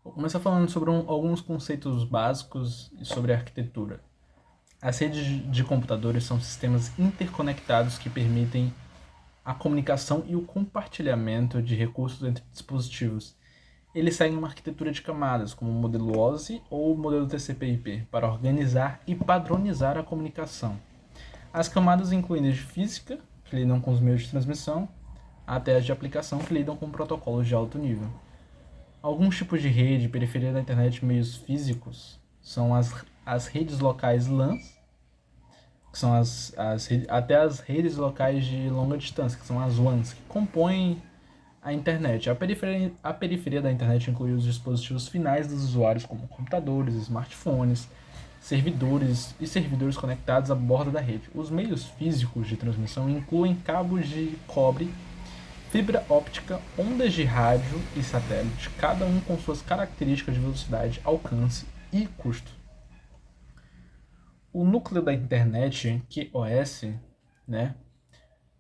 Vou começar falando sobre alguns conceitos básicos sobre arquitetura. As redes de computadores são sistemas interconectados que permitem a comunicação e o compartilhamento de recursos entre dispositivos. Eles seguem uma arquitetura de camadas, como o modelo OSI ou o modelo TCP/IP, para organizar e padronizar a comunicação. As camadas incluem desde física, que lidam com os meios de transmissão, até as de aplicação, que lidam com protocolos de alto nível. Alguns tipos de rede, periferia da internet, meios físicos, são as redes locais LAN, que são até as redes locais de longa distância, que são as WANs, que compõem a internet. A periferia da internet inclui os dispositivos finais dos usuários, como computadores, smartphones, servidores e servidores conectados à borda da rede. Os meios físicos de transmissão incluem cabos de cobre, fibra óptica, ondas de rádio e satélite, cada um com suas características de velocidade, alcance e custo. O núcleo da internet, QoS,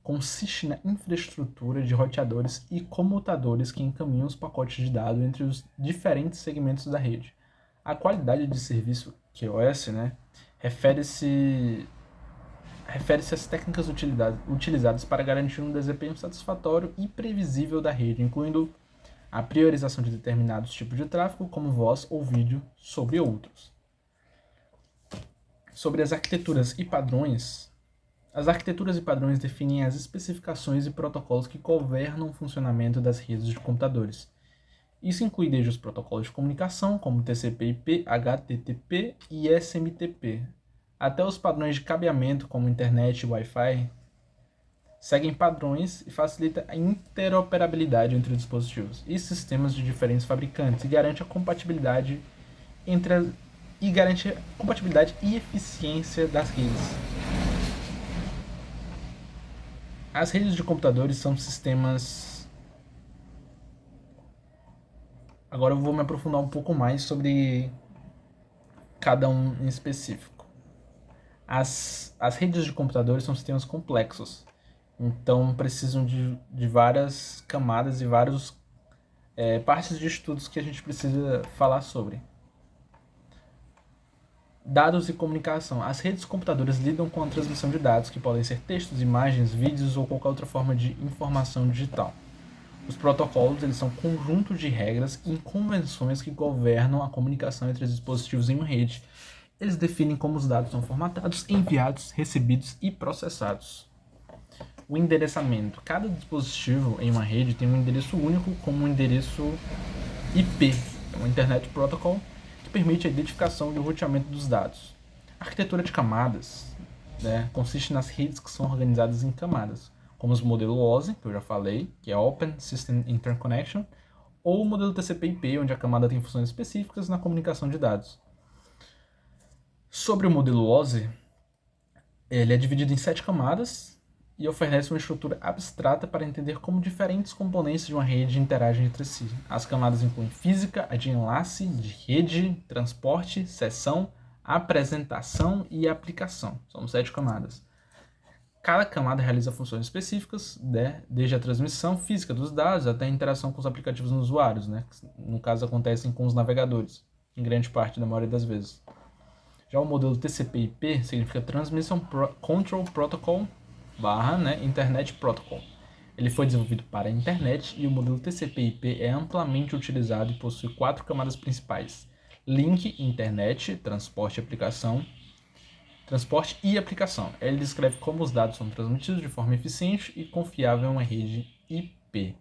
consiste na infraestrutura de roteadores e comutadores que encaminham os pacotes de dados entre os diferentes segmentos da rede. A qualidade de serviço QoS refere-se às técnicas utilizadas para garantir um desempenho satisfatório e previsível da rede, incluindo a priorização de determinados tipos de tráfego, como voz ou vídeo, sobre outros. Sobre as arquiteturas e padrões, as arquiteturas e padrões definem as especificações e protocolos que governam o funcionamento das redes de computadores. Isso inclui desde os protocolos de comunicação, como TCP/IP, HTTP e SMTP, até os padrões de cabeamento, como internet e Wi-Fi, seguem padrões e facilita a interoperabilidade entre dispositivos e sistemas de diferentes fabricantes e garante a compatibilidade e eficiência das redes. As redes de computadores são sistemas. Agora eu vou me aprofundar um pouco mais sobre cada um em específico. As redes de computadores são sistemas complexos, então precisam de várias camadas e várias partes de estudos que a gente precisa falar sobre. Dados e comunicação. As redes de computadores lidam com a transmissão de dados, que podem ser textos, imagens, vídeos ou qualquer outra forma de informação digital. Os protocolos são conjuntos de regras e convenções que governam a comunicação entre os dispositivos em uma rede. Eles definem como os dados são formatados, enviados, recebidos e processados. O endereçamento. Cada dispositivo em uma rede tem um endereço único, como um endereço IP, um Internet Protocol, que permite a identificação e o roteamento dos dados. A arquitetura de camadas consiste nas redes que são organizadas em camadas, como os modelos OSI, que eu já falei, que é Open System Interconnection, ou o modelo TCP/IP, onde a camada tem funções específicas na comunicação de dados. Sobre o modelo OSI, ele é dividido em 7 camadas e oferece uma estrutura abstrata para entender como diferentes componentes de uma rede interagem entre si. As camadas incluem física, a de enlace, de rede, transporte, sessão, apresentação e aplicação. São 7 camadas. Cada camada realiza funções específicas, desde a transmissão física dos dados até a interação com os aplicativos nos usuários, que no caso acontecem com os navegadores, em grande parte, na maioria das vezes. Já o modelo TCP/IP significa Transmission Control Protocol / Internet Protocol. Ele foi desenvolvido para a internet e o modelo TCP/IP é amplamente utilizado e possui 4 camadas principais: link, internet, transporte e aplicação. Ele descreve como os dados são transmitidos de forma eficiente e confiável em uma rede IP.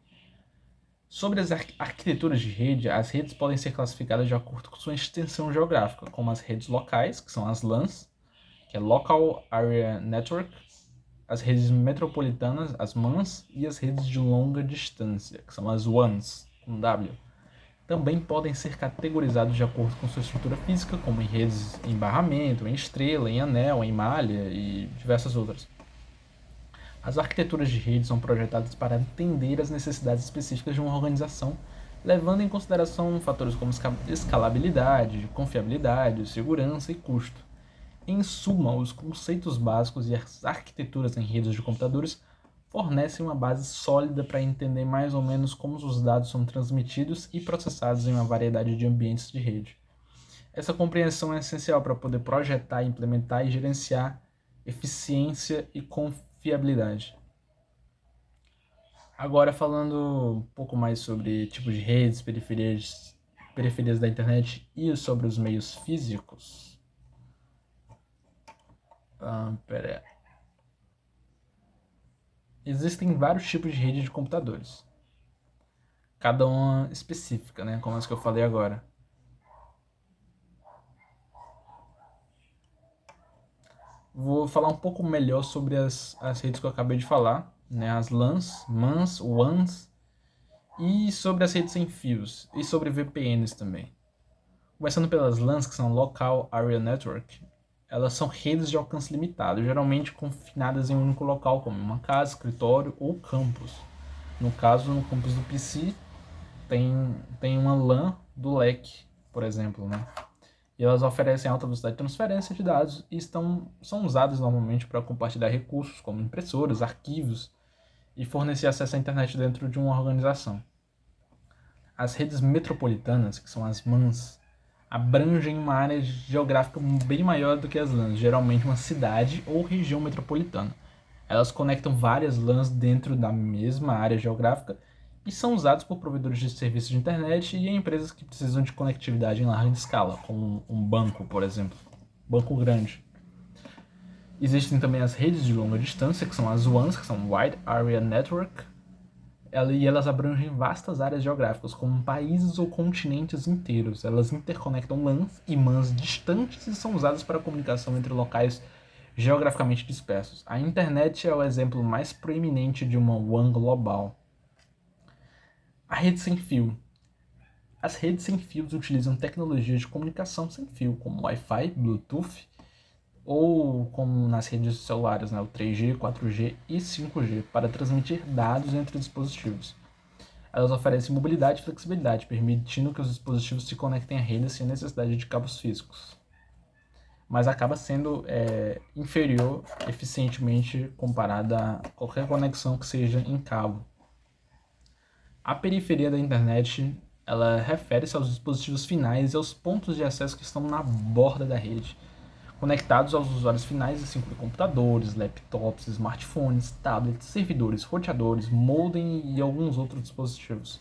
Sobre as arquiteturas de rede, as redes podem ser classificadas de acordo com sua extensão geográfica, como as redes locais, que são as LANs, que é Local Area Network, as redes metropolitanas, as MANs, e as redes de longa distância, que são as WANs, com W. Também podem ser categorizados de acordo com sua estrutura física, como em redes em barramento, em estrela, em anel, em malha e diversas outras. As arquiteturas de rede são projetadas para atender às necessidades específicas de uma organização, levando em consideração fatores como escalabilidade, confiabilidade, segurança e custo. Em suma, os conceitos básicos e as arquiteturas em redes de computadores fornecem uma base sólida para entender mais ou menos como os dados são transmitidos e processados em uma variedade de ambientes de rede. Essa compreensão é essencial para poder projetar, implementar e gerenciar eficiência e confiabilidade. Agora falando um pouco mais sobre tipos de redes, periferias da internet e sobre os meios físicos. Existem vários tipos de rede de computadores. Cada uma específica, né? Como as que eu falei agora. Vou falar um pouco melhor sobre as redes que eu acabei de falar, né? As LANs, MANs, WANs, e sobre as redes sem fios, e sobre VPNs também. Começando pelas LANs, que são Local Area Network, elas são redes de alcance limitado, geralmente confinadas em um único local, como uma casa, escritório ou campus. No caso, no campus do PC, tem uma LAN do LEC, por exemplo, né? E elas oferecem alta velocidade de transferência de dados e são usadas normalmente para compartilhar recursos como impressoras, arquivos e fornecer acesso à internet dentro de uma organização. As redes metropolitanas, que são as MANs, abrangem uma área geográfica bem maior do que as LANs, geralmente uma cidade ou região metropolitana. Elas conectam várias LANs dentro da mesma área geográfica e são usados por provedores de serviços de internet e empresas que precisam de conectividade em larga escala, como um banco, por exemplo, banco grande. Existem também as redes de longa distância, que são as WANs, que são Wide Area Network, e elas abrangem vastas áreas geográficas, como países ou continentes inteiros. Elas interconectam LANs e MANs distantes e são usadas para comunicação entre locais geograficamente dispersos. A internet é o exemplo mais proeminente de uma WAN global. A rede sem fio. As redes sem fios utilizam tecnologias de comunicação sem fio, como Wi-Fi, Bluetooth, ou como nas redes celulares, né, o 3G, 4G e 5G, para transmitir dados entre dispositivos. Elas oferecem mobilidade e flexibilidade, permitindo que os dispositivos se conectem à rede sem necessidade de cabos físicos. Mas acaba sendo inferior eficientemente comparada a qualquer conexão que seja em cabo. A periferia da internet, ela refere-se aos dispositivos finais e aos pontos de acesso que estão na borda da rede, conectados aos usuários finais, assim como computadores, laptops, smartphones, tablets, servidores, roteadores, modem e alguns outros dispositivos,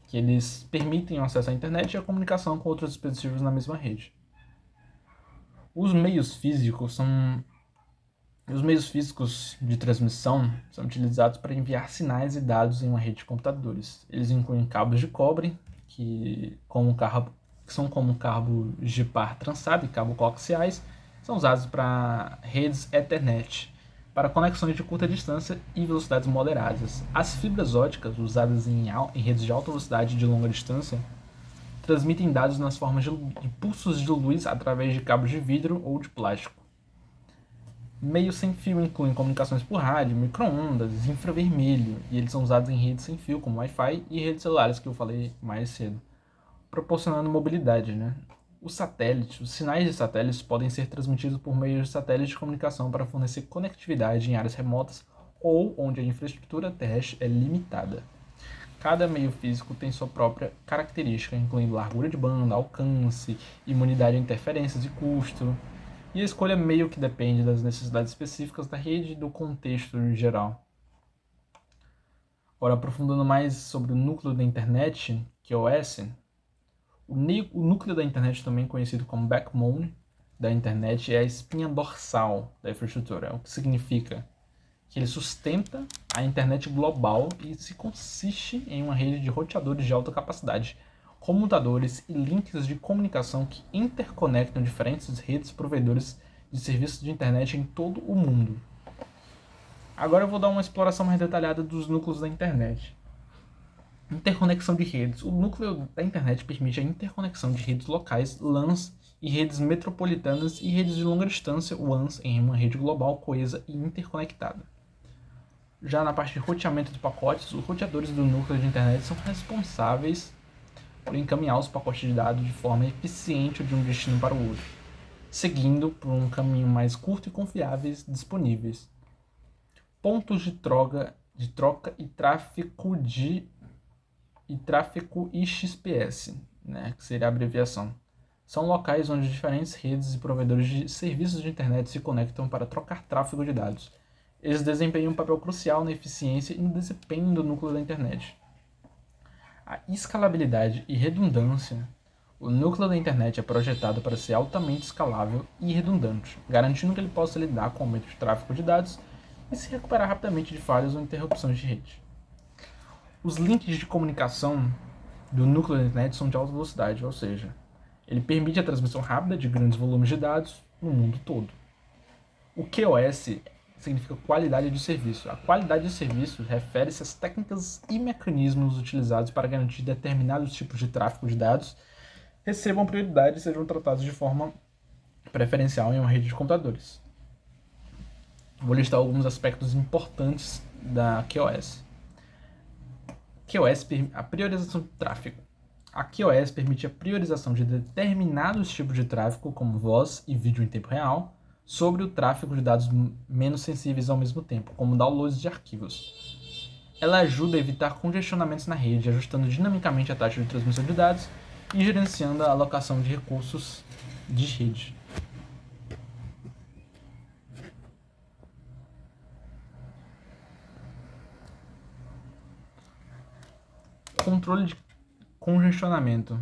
que eles permitem o acesso à internet e a comunicação com outros dispositivos na mesma rede. Os meios físicos de transmissão são utilizados para enviar sinais e dados em uma rede de computadores. Eles incluem cabos de cobre, que são como cabos de par trançado e cabos coaxiais, são usados para redes Ethernet, para conexões de curta distância e velocidades moderadas. As fibras óticas, usadas em redes de alta velocidade e de longa distância, transmitem dados nas formas de pulsos de luz através de cabos de vidro ou de plástico. Meios sem fio incluem comunicações por rádio, micro-ondas, infravermelho, e eles são usados em redes sem fio, como Wi-Fi e redes celulares, que eu falei mais cedo, proporcionando mobilidade, né? Os sinais de satélites podem ser transmitidos por meio de satélites de comunicação para fornecer conectividade em áreas remotas ou onde a infraestrutura terrestre é limitada. Cada meio físico tem sua própria característica, incluindo largura de banda, alcance, imunidade a interferências e custo. E a escolha meio que depende das necessidades específicas da rede e do contexto em geral. Agora, aprofundando mais sobre o núcleo da internet, que é o OS, o núcleo da internet, também conhecido como backbone da internet, é a espinha dorsal da infraestrutura, o que significa que ele sustenta a internet global e se consiste em uma rede de roteadores de alta capacidade, comutadores e links de comunicação que interconectam diferentes redes provedores de serviços de internet em todo o mundo. Agora eu vou dar uma exploração mais detalhada dos núcleos da internet. Interconexão de redes. O núcleo da internet permite a interconexão de redes locais, LANs, e redes metropolitanas e redes de longa distância, WANs, em uma rede global, coesa e interconectada. Já na parte de roteamento de pacotes, os roteadores do núcleo de internet são responsáveis por encaminhar os pacotes de dados de forma eficiente de um destino para o outro, seguindo por um caminho mais curto e confiáveis disponíveis. pontos de troca e tráfego IXPS, né, que seria a abreviação. São locais onde diferentes redes e provedores de serviços de internet se conectam para trocar tráfego de dados. Eles desempenham um papel crucial na eficiência e no desempenho do núcleo da internet. A escalabilidade e redundância. O núcleo da internet é projetado para ser altamente escalável e redundante, garantindo que ele possa lidar com o aumento de tráfego de dados e se recuperar rapidamente de falhas ou interrupções de rede. Os links de comunicação do núcleo da internet são de alta velocidade, ou seja, ele permite a transmissão rápida de grandes volumes de dados no mundo todo. O QoS significa qualidade de serviço. A qualidade de serviço refere-se às técnicas e mecanismos utilizados para garantir determinados tipos de tráfego de dados recebam prioridade e sejam tratados de forma preferencial em uma rede de computadores. Vou listar alguns aspectos importantes da QoS. QoS, a priorização de tráfego. A QoS permite a priorização de determinados tipos de tráfego, como voz e vídeo em tempo real, sobre o tráfego de dados menos sensíveis ao mesmo tempo, como downloads de arquivos. Ela ajuda a evitar congestionamentos na rede, ajustando dinamicamente a taxa de transmissão de dados e gerenciando a alocação de recursos de rede. Controle de congestionamento.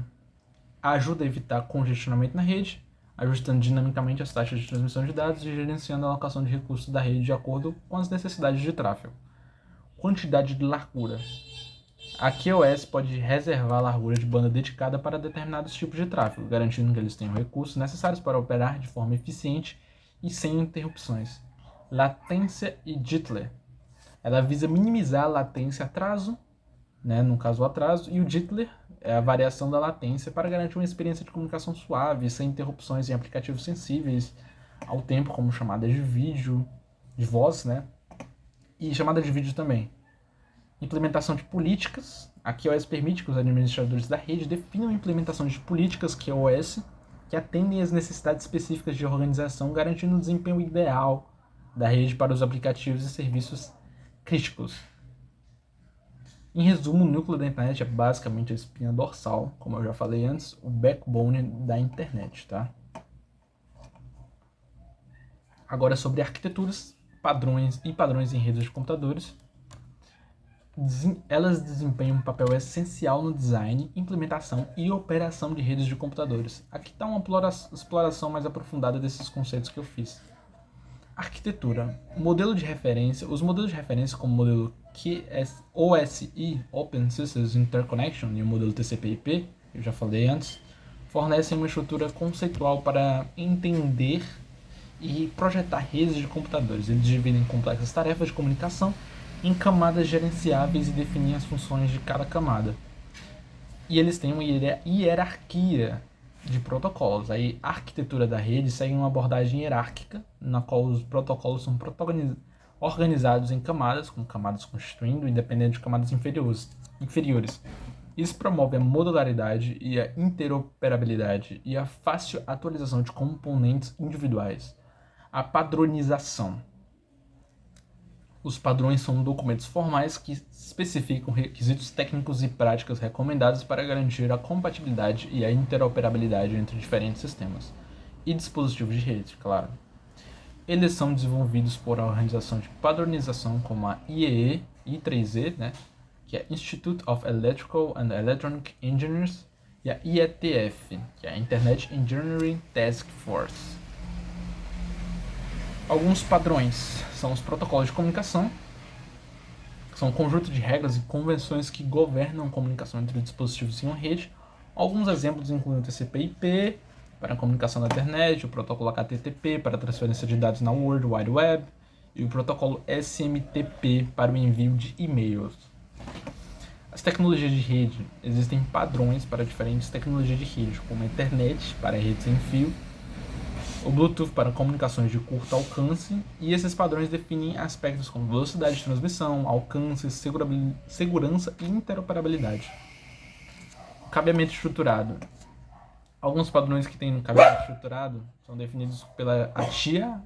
Ajuda a evitar congestionamento na rede, ajustando dinamicamente as taxas de transmissão de dados e gerenciando a alocação de recursos da rede de acordo com as necessidades de tráfego. Quantidade de largura. A QoS pode reservar a largura de banda dedicada para determinados tipos de tráfego, garantindo que eles tenham recursos necessários para operar de forma eficiente e sem interrupções. Latência e jitter. Ela visa minimizar a latência atraso, né, no caso o atraso, e o jitter é a variação da latência para garantir uma experiência de comunicação suave, sem interrupções em aplicativos sensíveis ao tempo, como chamadas de vídeo, de voz, né, e chamadas de vídeo também. Implementação de políticas. A QoS permite que os administradores da rede definam a implementação de políticas QoS que atendem às necessidades específicas de organização, garantindo o desempenho ideal da rede para os aplicativos e serviços críticos. Em resumo, o núcleo da internet é basicamente a espinha dorsal, como eu já falei antes, o backbone da internet, tá? Agora sobre arquiteturas, padrões em redes de computadores. Elas desempenham um papel essencial no design, implementação e operação de redes de computadores. Aqui está uma exploração mais aprofundada desses conceitos que eu fiz. Arquitetura. Modelo de referência. Os modelos de referência, como o modelo OSI, Open Systems Interconnection, e o modelo TCP/IP, que eu já falei antes, fornecem uma estrutura conceitual para entender e projetar redes de computadores. Eles dividem complexas tarefas de comunicação em camadas gerenciáveis e definem as funções de cada camada. E eles têm uma hierarquia de protocolos. A arquitetura da rede segue uma abordagem hierárquica, na qual os protocolos são organizados em camadas, com camadas constituindo, independente de camadas inferiores. Isso promove a modularidade e a interoperabilidade e a fácil atualização de componentes individuais. A padronização. Os padrões são documentos formais que especificam requisitos técnicos e práticas recomendados para garantir a compatibilidade e a interoperabilidade entre diferentes sistemas e dispositivos de rede, claro. Eles são desenvolvidos por uma organização de padronização como a IEE, I3E, né, que é Institute of Electrical and Electronic Engineers, e a IETF, que é a Internet Engineering Task Force. Alguns padrões são os protocolos de comunicação, que são um conjunto de regras e convenções que governam a comunicação entre dispositivos em uma rede. Alguns exemplos incluem o TCP/IP para a comunicação na internet, o protocolo HTTP para a transferência de dados na World Wide Web e o protocolo SMTP para o envio de e-mails. As tecnologias de rede. Existem padrões para diferentes tecnologias de rede, como a internet para redes sem fio, o Bluetooth para comunicações de curto alcance, e esses padrões definem aspectos como velocidade de transmissão, alcance, segurança e interoperabilidade. Cabeamento estruturado. Alguns padrões que tem no cabeamento estruturado são definidos pela ATIA,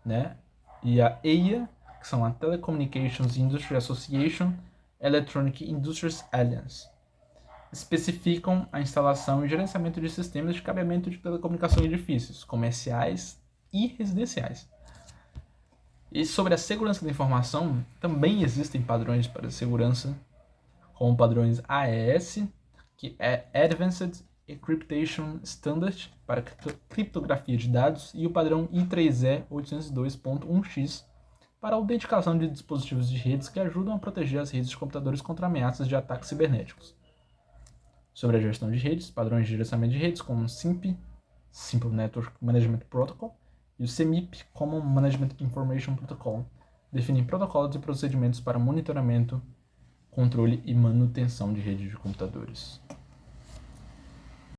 né, e a EIA, que são a Telecommunications Industry Association e Electronic Industries Alliance. Especificam a instalação e gerenciamento de sistemas de cabeamento de telecomunicação em edifícios comerciais e residenciais. E sobre a segurança da informação, também existem padrões para segurança, como padrões AES, que é Advanced Encryption Standard para criptografia de dados, e o padrão I3E 802.1x para a autenticação de dispositivos de redes que ajudam a proteger as redes de computadores contra ameaças de ataques cibernéticos. Sobre a gestão de redes, padrões de gerenciamento de redes como o SIMP, Simple Network Management Protocol, e o CMIP, Common Management Information Protocol, definem protocolos e procedimentos para monitoramento, controle e manutenção de redes de computadores.